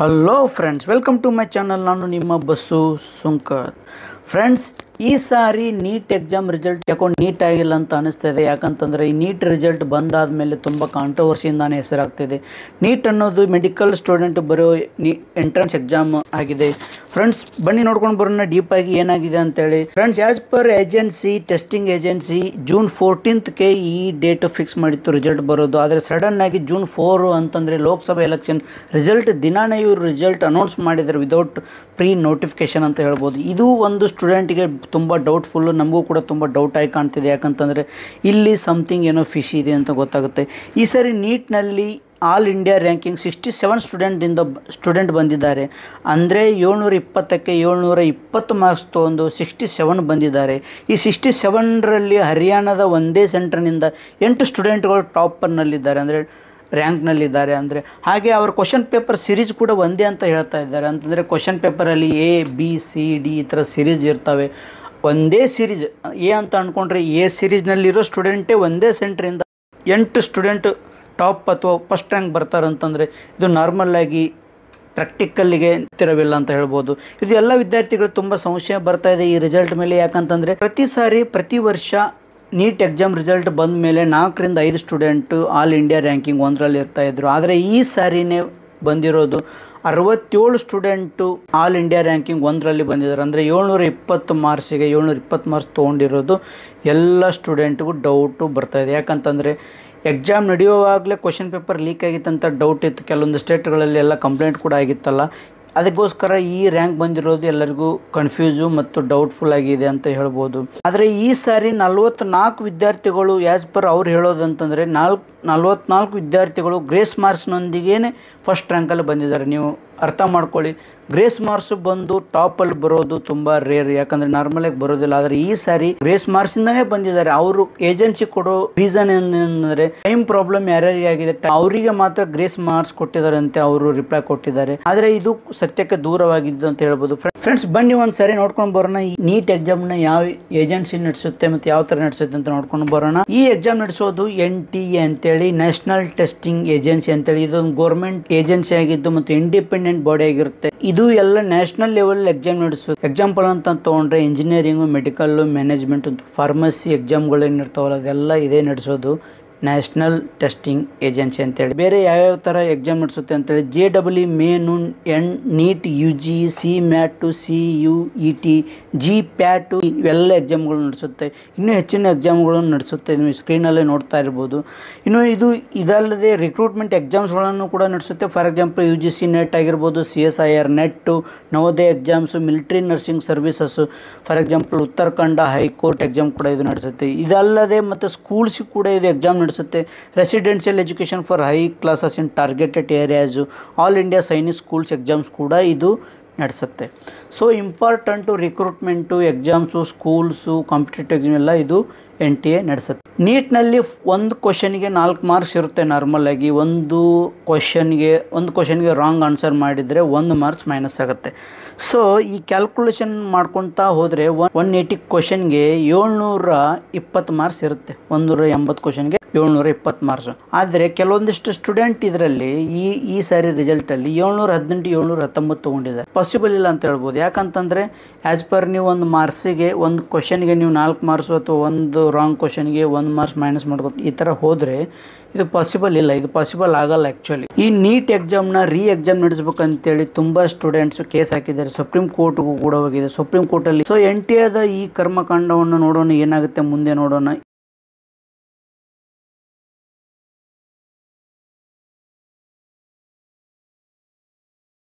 Hello friends, welcome to my channel. ನಾನು ನಿಮ್ಮ Basu Sunkar. Friends, ಈ ಸಾರಿ ನೀಟ್ ಎಕ್ಸಾಮ್ ರಿಸಲ್ಟ್ ಯಾಕೋ ನೀಟ್ ಆಗಿಲ್ಲ ಅಂತ ಅನಿಸ್ತಾ ಇದೆ. ಯಾಕಂತಂದರೆ ಈ ನೀಟ್ ರಿಸಲ್ಟ್ ಬಂದಾದ ಮೇಲೆ ತುಂಬ ಕಾಂಟ್ರವರ್ಸಿಯಿಂದಾನೇ ಹೆಸರಾಗ್ತಿದೆ. ನೀಟ್ ಅನ್ನೋದು ಮೆಡಿಕಲ್ ಸ್ಟೂಡೆಂಟ್ ಬರೋ ಎಂಟ್ರೆನ್ಸ್ ಎಕ್ಸಾಮ್ ಆಗಿದೆ. ಫ್ರೆಂಡ್ಸ್, ಬನ್ನಿ ನೋಡ್ಕೊಂಡು ಬರೋಣ ಡೀಪಾಗಿ ಏನಾಗಿದೆ ಅಂತೇಳಿ. Friends, as per agency, testing agency June 14ಗೆ ಈ ಡೇಟ್ ಫಿಕ್ಸ್ ಮಾಡಿತ್ತು ರಿಸಲ್ಟ್ ಬರೋದು. ಆದರೆ ಸಡನ್ನಾಗಿ ಜೂನ್ 4 ಅಂತಂದರೆ ಲೋಕಸಭಾ ಎಲೆಕ್ಷನ್ ರಿಸಲ್ಟ್ ದಿನಾನೇ ಇವರು ರಿಸಲ್ಟ್ ಅನೌನ್ಸ್ ಮಾಡಿದ್ದಾರೆ ವಿದೌಟ್ ಪ್ರೀ ನೋಟಿಫಿಕೇಶನ್ ಅಂತ ಹೇಳ್ಬೋದು. ಇದು ಒಂದು ಸ್ಟೂಡೆಂಟಿಗೆ ತುಂಬ ಡೌಟ್ಫುಲ್ಲು, ನಮಗೂ ಕೂಡ ತುಂಬ ಡೌಟ್ ಆಗಿ ಕಾಣ್ತಿದೆ. ಯಾಕಂತಂದರೆ ಇಲ್ಲಿ ಸಮಥಿಂಗ್ ಏನೋ ಫಿಶ್ ಇದೆ ಅಂತ ಗೊತ್ತಾಗುತ್ತೆ. ಈ ಸರಿ ನೀಟ್ನಲ್ಲಿ ಆಲ್ ಇಂಡಿಯಾ ರ್ಯಾಂಕಿಂಗ್ 67 ಸ್ಟೂಡೆಂಟ್ ಬಂದಿದ್ದಾರೆ. ಅಂದರೆ 720ಕ್ಕೆ 720 ಮಾರ್ಕ್ಸ್ ತೊಗೊಂಡು 67 ಬಂದಿದ್ದಾರೆ. ಈ 67ರಲ್ಲಿ ಹರಿಯಾಣದ ಒಂದೇ ಸೆಂಟ್ರ್ನಿಂದ 8 ಸ್ಟೂಡೆಂಟ್ಗಳು ಟಾಪರ್ನಲ್ಲಿದ್ದಾರೆ, ಅಂದರೆ ರ್ಯಾಂಕ್ನಲ್ಲಿದ್ದಾರೆ. ಅಂದರೆ ಹಾಗೆ ಅವರ ಕ್ವಶನ್ ಪೇಪರ್ ಸಿರೀಸ್ ಕೂಡ ಒಂದೇ ಅಂತ ಹೇಳ್ತಾ ಇದ್ದಾರೆ. ಅಂತಂದರೆ ಕ್ವಶನ್ ಪೇಪರಲ್ಲಿ ABCD ಈ ಥರ ಸಿರೀಸ್ ಇರ್ತವೆ. ಒಂದೇ ಸಿರೀಸ್ ಎ ಅಂತ ಅಂದ್ಕೊಂಡ್ರೆ ಎ ಸಿರೀಸ್ನಲ್ಲಿರೋ ಸ್ಟೂಡೆಂಟೇ ಒಂದೇ ಸೆಂಟ್ರಿಂದ 8 ಸ್ಟೂಡೆಂಟ್ ಟಾಪ್ ಅಥವಾ ಫಸ್ಟ್ ರ್ಯಾಂಕ್ ಬರ್ತಾರಂತಂದರೆ ಇದು ನಾರ್ಮಲ್ಲಾಗಿ ಪ್ರಾಕ್ಟಿಕಲ್ಲಿಗೆ ತಿರವಿಲ್ಲ ಅಂತ ಹೇಳ್ಬೋದು. ಇದು ಎಲ್ಲ ವಿದ್ಯಾರ್ಥಿಗಳು ತುಂಬ ಸಂಶಯ ಬರ್ತಾ ಇದೆ ಈ ರಿಸಲ್ಟ್ ಮೇಲೆ. ಯಾಕಂತಂದರೆ ಪ್ರತಿ ವರ್ಷ ನೀಟ್ ಎಕ್ಸಾಮ್ ರಿಸಲ್ಟ್ ಬಂದ ಮೇಲೆ 4ರಿಂದ 5 ಸ್ಟೂಡೆಂಟು ಆಲ್ ಇಂಡಿಯಾ ರ್ಯಾಂಕಿಂಗ್ 1ರಲ್ಲಿ ಇರ್ತಾಯಿದ್ರು. ಆದರೆ ಈ ಸಾರಿನೇ ಬಂದಿರೋದು 67 ಸ್ಟೂಡೆಂಟು ಆಲ್ ಇಂಡಿಯಾ ರ್ಯಾಂಕಿಂಗ್ 1ರಲ್ಲಿ ಬಂದಿದ್ದಾರೆ. ಅಂದರೆ 720 ಮಾರ್ಕ್ಸಿಗೆ 720 ಮಾರ್ಕ್ಸ್ ತೊಗೊಂಡಿರೋದು ಎಲ್ಲ ಸ್ಟೂಡೆಂಟ್ಗೂ ಡೌಟು ಬರ್ತಾಯಿದೆ. ಯಾಕಂತಂದರೆ ಎಕ್ಸಾಮ್ ನಡೆಯುವಾಗಲೇ ಕ್ವಶನ್ ಪೇಪರ್ ಲೀಕ್ ಆಗಿತ್ತಂತ ಡೌಟ್ ಇತ್ತು. ಕೆಲವೊಂದು ಸ್ಟೇಟ್ಗಳಲ್ಲಿ ಎಲ್ಲ ಕಂಪ್ಲೇಂಟ್ ಕೂಡ ಆಗಿತ್ತಲ್ಲ. ಅದಕ್ಕೋಸ್ಕರ ಈ ರ್ಯಾಂಕ್ ಬಂದಿರೋದು ಎಲ್ಲರಿಗೂ ಕನ್ಫ್ಯೂಸು ಮತ್ತು ಡೌಟ್ಫುಲ್ ಆಗಿದೆ ಅಂತ ಹೇಳ್ಬೋದು. ಆದರೆ ಈ ಸಾರಿ 44 ವಿದ್ಯಾರ್ಥಿಗಳು ಆ್ಯಸ್ ಪರ್ ಅವ್ರು ಹೇಳೋದಂತಂದರೆ 44 ವಿದ್ಯಾರ್ಥಿಗಳು ಗ್ರೇಸ್ ಮಾರ್ಕ್ಸ್ನೊಂದಿಗೇ ಫಸ್ಟ್ ರ್ಯಾಂಕಲ್ಲಿ ಬಂದಿದ್ದಾರೆ. ನೀವು ಅರ್ಥ ಮಾಡ್ಕೊಳ್ಳಿ, ಗ್ರೇಸ್ ಮಾರ್ಕ್ಸ್ ಬಂದು ಟಾಪಲ್ಲಿ ಬರೋದು ತುಂಬ ರೇರ್. ಯಾಕಂದರೆ ನಾರ್ಮಲಾಗಿ ಬರೋದಿಲ್ಲ. ಆದರೆ ಈ ಸಾರಿ ಗ್ರೇಸ್ ಮಾರ್ಕ್ಸಿಂದನೇ ಬಂದಿದ್ದಾರೆ. ಅವರು ಏಜೆನ್ಸಿ ಕೊಡೋ ರೀಸನ್ ಏನಂದರೆ ಟೈಮ್ ಪ್ರಾಬ್ಲಮ್ ಯಾರ್ಯಾರಿಗೆ ಆಗಿದೆ ಅವರಿಗೆ ಮಾತ್ರ ಗ್ರೇಸ್ ಮಾರ್ಕ್ಸ್ ಕೊಟ್ಟಿದ್ದಾರೆ ಅಂತ ಅವರು ರಿಪ್ಲೈ ಕೊಟ್ಟಿದ್ದಾರೆ. ಆದರೆ ಇದು ಸತ್ಯಕ್ಕೆ ದೂರವಾಗಿದ್ದು ಅಂತ ಹೇಳ್ಬೋದು. ಫ್ರೆಂಡ್ಸ್, ಬನ್ನಿ ಒಂದು ಸಾರಿ ನೋಡ್ಕೊಂಡು ಬರೋಣ ಈ ನೀಟ್ ಎಕ್ಸಾಮ್ನ ಯಾವ ಏಜೆನ್ಸಿ ನಡೆಸುತ್ತೆ ಮತ್ತು ಯಾವ ಥರ ನಡೆಸುತ್ತೆ ಅಂತ ನೋಡ್ಕೊಂಡು ಬರೋಣ. ಈ ಎಕ್ಸಾಮ್ ನಡೆಸೋದು NTA ಅಂತೇಳಿ, ನ್ಯಾಷನಲ್ ಟೆಸ್ಟಿಂಗ್ ಏಜೆನ್ಸಿ ಅಂತೇಳಿ. ಇದೊಂದು ಗೌರ್ಮೆಂಟ್ ಏಜೆನ್ಸಿ ಆಗಿದ್ದು ಮತ್ತು ಇಂಡಿಪೆಂಡೆಂಟ್ ಬಾಡಿ ಆಗಿರುತ್ತೆ. ಇದು ಎಲ್ಲ ನ್ಯಾಷನಲ್ ಲೆವೆಲ್ ಎಕ್ಸಾಮ್ ನಡೆಸುತ್ತೆ. ಎಕ್ಸಾಂಪಲ್ ಅಂತ ತೊಗೊಂಡ್ರೆ ಇಂಜಿನಿಯರಿಂಗು, ಮೆಡಿಕಲ್ಲು, ಮ್ಯಾನೇಜ್ಮೆಂಟ್, ಫಾರ್ಮಸಿ ಎಕ್ಸಾಮ್ಗಳೇನಿರ್ತಾವಲ್ಲ ಅದೆಲ್ಲ ಇದೇ ನಡೆಸೋದು ನ್ಯಾಷನಲ್ ಟೆಸ್ಟಿಂಗ್ ಏಜೆನ್ಸಿ ಅಂತೇಳಿ. ಬೇರೆ ಯಾವ್ಯಾವ ಥರ ಎಕ್ಸಾಮ್ ನಡೆಸುತ್ತೆ ಅಂತೇಳಿ JEE main, NEET, UG, CMAT, CUET, GPAT ಇವೆಲ್ಲ ಎಕ್ಸಾಮ್ಗಳು ನಡೆಸುತ್ತೆ. ಇನ್ನೂ ಹೆಚ್ಚಿನ ಎಕ್ಸಾಮ್ಗಳನ್ನು ನಡೆಸುತ್ತೆ. ನೀವು ಸ್ಕ್ರೀನಲ್ಲೇ ನೋಡ್ತಾ ಇರ್ಬೋದು. ಇನ್ನು ಇದಲ್ಲದೆ ರಿಕ್ರೂಟ್ಮೆಂಟ್ ಎಕ್ಸಾಮ್ಸ್ಗಳನ್ನು ಕೂಡ ನಡೆಸುತ್ತೆ. ಫಾರ್ ಎಕ್ಸಾಂಪಲ್ UGC ನೆಟ್ ಆಗಿರ್ಬೋದು, CSIR NET, Navodaya exams, military nursing services, for example Uttarakhand high court exam ಕೂಡ ಇದು ನಡೆಸುತ್ತೆ. ಇದಲ್ಲದೆ ಮತ್ತು ಸ್ಕೂಲ್ಸಿಗೆ ಕೂಡ ಇದು ಎಕ್ಸಾಮ್ ನಡೆಸುತ್ತೆ. Residential education for high classes in targeted areas, all India Sainik schools exams ಕೂಡ ಇದು ನಡೆಸುತ್ತೆ. So important recruitment exams, schools, competitive exam ಎಲ್ಲ ಇದು NTA ನಡೆಸುತ್ತೆ. ನೀಟ್ನಲ್ಲಿ ಒಂದು ಕ್ವಶನ್ಗೆ 4 ಮಾರ್ಕ್ಸ್ ಇರುತ್ತೆ ನಾರ್ಮಲಾಗಿ. ಒಂದು ಕ್ವಶನ್ಗೆ ರಾಂಗ್ ಆನ್ಸರ್ ಮಾಡಿದರೆ 1 ಮಾರ್ಕ್ಸ್ ಮೈನಸ್ ಆಗುತ್ತೆ. ಸೊ ಈ ಕ್ಯಾಲ್ಕುಲೇಷನ್ ಮಾಡ್ಕೊತಾ ಹೋದರೆ 180 ಕ್ವಶನ್ಗೆ 720 ಮಾರ್ಕ್ಸ್ ಇರುತ್ತೆ. 180 ಕ್ವಶನ್ಗೆ 720 ಮಾರ್ಕ್ಸು. ಆದರೆ ಕೆಲವೊಂದಿಷ್ಟು ಸ್ಟೂಡೆಂಟ್ ಇದರಲ್ಲಿ ಈ ಸಾರಿ ರಿಸಲ್ಟಲ್ಲಿ 718, 719 ತೊಗೊಂಡಿದ್ದಾರೆ. ಪಾಸಿಬಲ್ ಇಲ್ಲ ಅಂತ ಹೇಳ್ಬೋದು. ಯಾಕಂತಂದರೆ ಆ್ಯಸ್ ಪರ್ ನೀವು ಒಂದು ಮಾರ್ಕ್ಸಿಗೆ, ಒಂದು ಕ್ವಶನ್ಗೆ ನೀವು 4 ಮಾರ್ಕ್ಸು ಅಥವಾ ಒಂದು ರಾಂಗ್ ಕ್ವಶನ್ಗೆ 1 ಮಾರ್ಕ್ಸ್ ಮೈನಸ್ ಮಾಡ್ಕೊ ಈ ಥರ ಹೋದರೆ ಇದು ಪಾಸಿಬಲ್ ಇಲ್ಲ. ಇದು ಪಾಸಿಬಲ್ ಆಗಲ್ಲ ಆ್ಯಕ್ಚುಲಿ. ಈ ನೀಟ್ ಎಕ್ಸಾಮ್ನ ಎಕ್ಸಾಮ್ ನಡೆಸಬೇಕಂತೇಳಿ ತುಂಬ ಸ್ಟೂಡೆಂಟ್ಸು ಕೇಸ್ ಹಾಕಿದ್ದಾರೆ. ಸುಪ್ರೀಂ ಕೋರ್ಟ್ಗೂ ಕೂಡ ಹೋಗಿದೆ. ಸುಪ್ರೀಂ ಕೋರ್ಟಲ್ಲಿ NTAದ ಈ ಕರ್ಮಕಾಂಡವನ್ನು ನೋಡೋಣ, ಏನಾಗುತ್ತೆ ಮುಂದೆ ನೋಡೋಣ.